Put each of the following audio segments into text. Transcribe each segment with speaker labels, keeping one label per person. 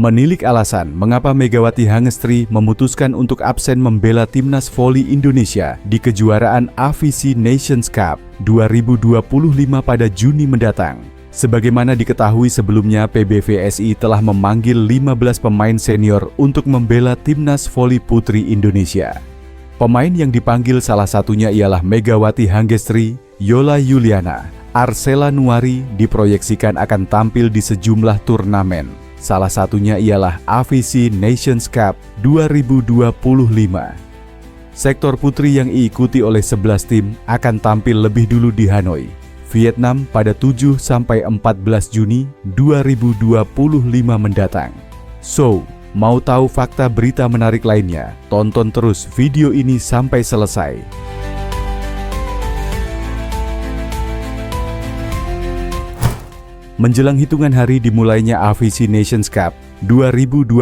Speaker 1: Menilik alasan mengapa Megawati Hangestri memutuskan untuk absen membela timnas voli Indonesia di kejuaraan AFC Nations Cup 2025 pada Juni mendatang. Sebagaimana diketahui sebelumnya, PBVSI telah memanggil 15 pemain senior untuk membela timnas voli putri Indonesia. Pemain yang dipanggil salah satunya ialah Megawati Hangestri, Yola Yuliana, Arcela Nuari diproyeksikan akan tampil di sejumlah turnamen. Salah satunya ialah AFC Nations Cup 2025. Sektor putri yang diikuti oleh 11 tim akan tampil lebih dulu di Hanoi, Vietnam pada 7-14 Juni 2025 mendatang. So, mau tahu fakta berita menarik lainnya? Tonton terus video ini sampai selesai. Menjelang hitungan hari dimulainya AFC Nations Cup 2025,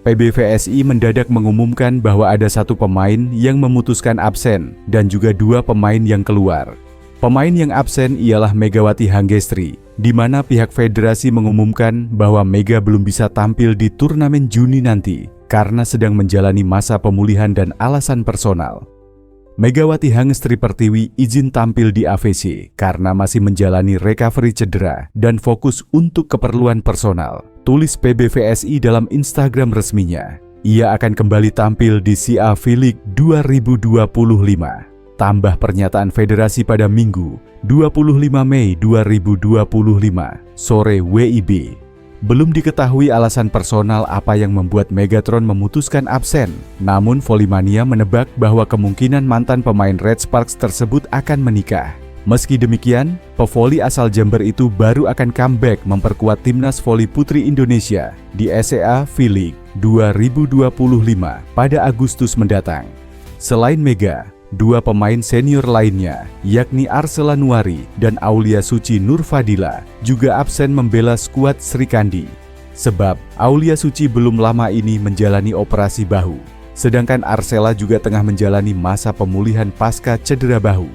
Speaker 1: PBVSI mendadak mengumumkan bahwa ada satu pemain yang memutuskan absen dan juga 2 pemain yang keluar. Pemain yang absen ialah Megawati Hangestri, di mana pihak federasi mengumumkan bahwa Mega belum bisa tampil di turnamen Juni nanti karena sedang menjalani masa pemulihan dan alasan personal. Megawati Hangestri Pertiwi izin tampil di AFC karena masih menjalani recovery cedera dan fokus untuk keperluan personal, tulis PBVSI dalam Instagram resminya. Ia akan kembali tampil di CA V-League 2025. Tambah pernyataan federasi pada Minggu, 25 Mei 2025, sore WIB. Belum diketahui alasan personal apa yang membuat Megatron memutuskan absen. Namun Volley-Mania menebak bahwa kemungkinan mantan pemain Red Sparks tersebut akan menikah. Meski demikian, pevoli asal Jember itu baru akan comeback memperkuat timnas voli putri Indonesia di SEA V-League 2025 pada Agustus mendatang. Selain Mega, 2 pemain senior lainnya, yakni Arcela Nuari dan Aulia Suci Nurfadila, juga absen membela skuad Sri Kandi. Sebab Aulia Suci belum lama ini menjalani operasi bahu, sedangkan Arcela juga tengah menjalani masa pemulihan pasca cedera bahu.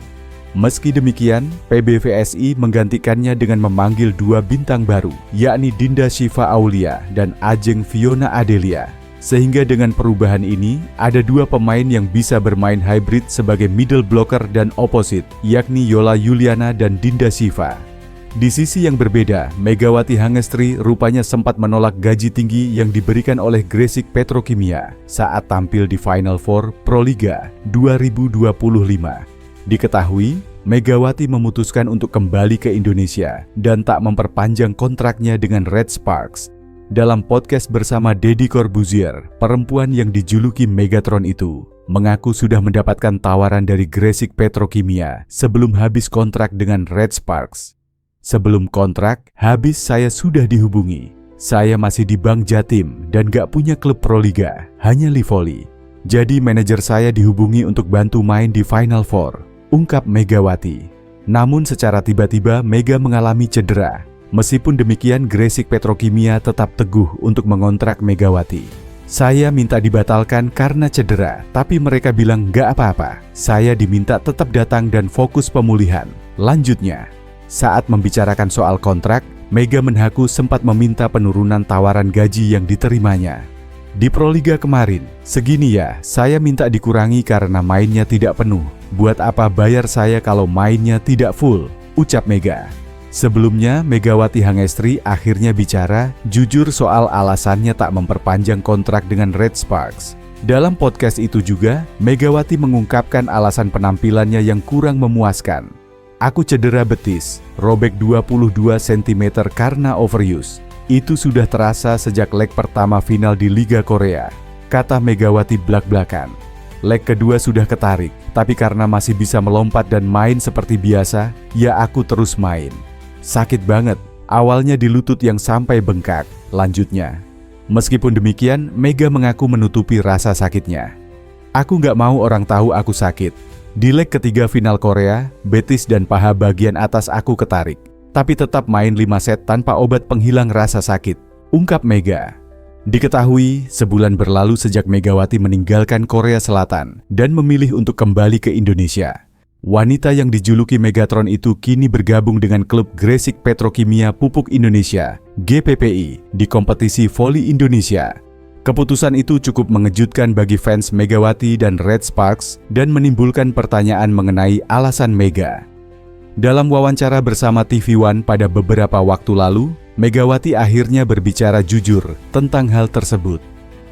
Speaker 1: Meski demikian, PBVSI menggantikannya dengan memanggil 2 bintang baru, yakni Dinda Shiva Aulia dan Ajeng Fiona Adelia. Sehingga dengan perubahan ini, ada 2 pemain yang bisa bermain hybrid sebagai middle blocker dan opposite, yakni Yola Yuliana dan Dinda Shiva. Di sisi yang berbeda, Megawati Hangestri rupanya sempat menolak gaji tinggi yang diberikan oleh Gresik Petrokimia saat tampil di Final Four Proliga 2025. Diketahui, Megawati memutuskan untuk kembali ke Indonesia dan tak memperpanjang kontraknya dengan Red Sparks. Dalam podcast bersama Deddy Corbuzier, perempuan yang dijuluki Megatron itu mengaku sudah mendapatkan tawaran dari Gresik Petrokimia sebelum habis kontrak dengan Red Sparks. Sebelum kontrak habis saya sudah dihubungi. Saya masih di Bank Jatim dan gak punya klub Proliga, hanya Livoli. Jadi manajer saya dihubungi untuk bantu main di Final Four, ungkap Megawati. Namun secara tiba-tiba Mega mengalami cedera. Meskipun demikian, Gresik Petrokimia tetap teguh untuk mengontrak Megawati. Saya minta dibatalkan karena cedera, tapi mereka bilang gak apa-apa. Saya diminta tetap datang dan fokus pemulihan. Lanjutnya, saat membicarakan soal kontrak, Mega mengaku sempat meminta penurunan tawaran gaji yang diterimanya. Di Proliga kemarin, segini ya, saya minta dikurangi karena mainnya tidak penuh. Buat apa bayar saya kalau mainnya tidak full, ucap Mega. Sebelumnya, Megawati Hangestri akhirnya bicara jujur soal alasannya tak memperpanjang kontrak dengan Red Sparks. Dalam podcast itu juga, Megawati mengungkapkan alasan penampilannya yang kurang memuaskan. Aku cedera betis, robek 22 cm karena overuse. Itu sudah terasa sejak leg pertama final di Liga Korea, kata Megawati blak-blakan. Leg kedua sudah ketarik, tapi karena masih bisa melompat dan main seperti biasa, ya aku terus main. Sakit banget, awalnya di lutut yang sampai bengkak, lanjutnya. Meskipun demikian, Mega mengaku menutupi rasa sakitnya. Aku gak mau orang tahu aku sakit. Di leg ketiga final Korea, betis dan paha bagian atas aku ketarik. Tapi tetap main 5 set tanpa obat penghilang rasa sakit, ungkap Mega. Diketahui, sebulan berlalu sejak Megawati meninggalkan Korea Selatan dan memilih untuk kembali ke Indonesia. Wanita yang dijuluki Megatron itu kini bergabung dengan klub Gresik Petrokimia Pupuk Indonesia (GPPI) di kompetisi voli Indonesia. Keputusan itu cukup mengejutkan bagi fans Megawati dan Red Sparks dan menimbulkan pertanyaan mengenai alasan Mega. Dalam wawancara bersama TV One pada beberapa waktu lalu, Megawati akhirnya berbicara jujur tentang hal tersebut.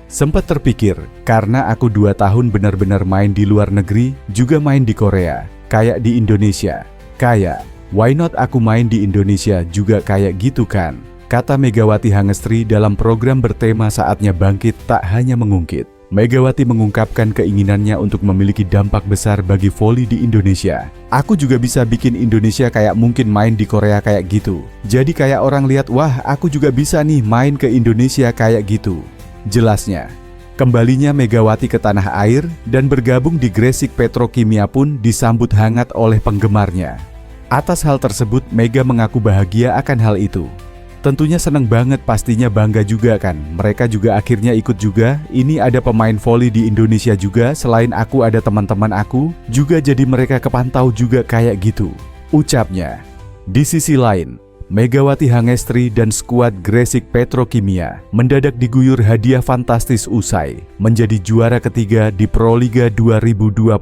Speaker 1: Sempat terpikir, karena aku 2 tahun benar-benar main di luar negeri, juga main di Korea, kayak di Indonesia. Kayak, why not aku main di Indonesia juga kayak gitu kan? Kata Megawati Hangestri dalam program bertema Saatnya Bangkit Tak Hanya Mengungkit. Megawati mengungkapkan keinginannya untuk memiliki dampak besar bagi voli di Indonesia. Aku juga bisa bikin Indonesia kayak mungkin main di Korea kayak gitu. Jadi kayak orang lihat, wah aku juga bisa nih main ke Indonesia kayak gitu. Jelasnya, kembalinya Megawati ke tanah air dan bergabung di Gresik Petrokimia pun disambut hangat oleh penggemarnya. Atas hal tersebut, Mega mengaku bahagia akan hal itu. Tentunya seneng banget, pastinya bangga juga kan. Mereka juga akhirnya ikut juga. Ini ada pemain voli di Indonesia juga. Selain aku ada teman-teman aku juga, jadi mereka kepantau juga kayak gitu, ucapnya. Di sisi lain, Megawati Hangestri dan skuad Gresik Petrokimia mendadak diguyur hadiah fantastis usai menjadi juara ketiga di Proliga 2025.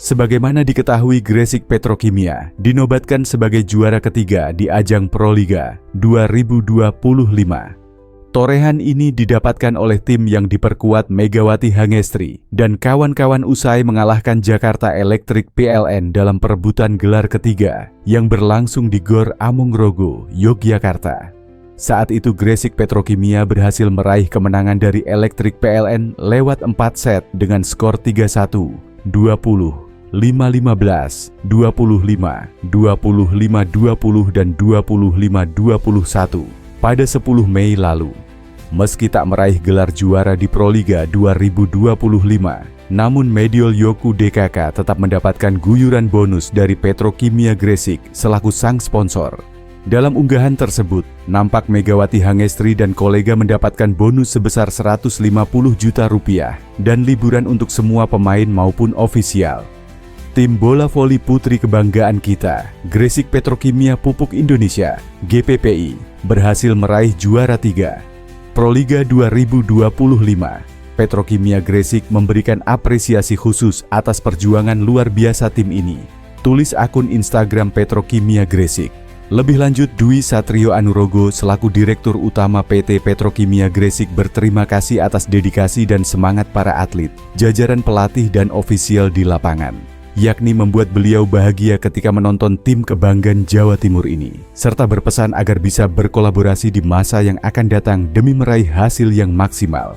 Speaker 1: Sebagaimana diketahui, Gresik Petrokimia dinobatkan sebagai juara ketiga di ajang Proliga 2025. Torehan ini didapatkan oleh tim yang diperkuat Megawati Hangestri dan kawan-kawan usai mengalahkan Jakarta Electric PLN dalam perebutan gelar ketiga yang berlangsung di Gor Amongrogo, Yogyakarta. Saat itu Gresik Petrokimia berhasil meraih kemenangan dari Electric PLN lewat 4 set dengan skor 3-1, 20, 5-15, 25, 25-20 dan 25-21 pada 10 Mei lalu. Meski tak meraih gelar juara di Proliga 2025, namun Mediol Yoku DKK tetap mendapatkan guyuran bonus dari Petrokimia Gresik selaku sang sponsor. Dalam unggahan tersebut, nampak Megawati Hangestri dan kolega mendapatkan bonus sebesar 150 juta rupiah dan liburan untuk semua pemain maupun ofisial. Tim bola voli putri kebanggaan kita, Gresik Petrokimia Pupuk Indonesia (GPPI), berhasil meraih juara 3 Proliga 2025. Petrokimia Gresik memberikan apresiasi khusus atas perjuangan luar biasa tim ini, tulis akun Instagram Petrokimia Gresik. Lebih lanjut, Dwi Satrio Anurogo selaku Direktur Utama PT Petrokimia Gresik berterima kasih atas dedikasi dan semangat para atlet, jajaran pelatih dan ofisial di lapangan, yakni membuat beliau bahagia ketika menonton tim kebanggaan Jawa Timur ini, serta berpesan agar bisa berkolaborasi di masa yang akan datang demi meraih hasil yang maksimal.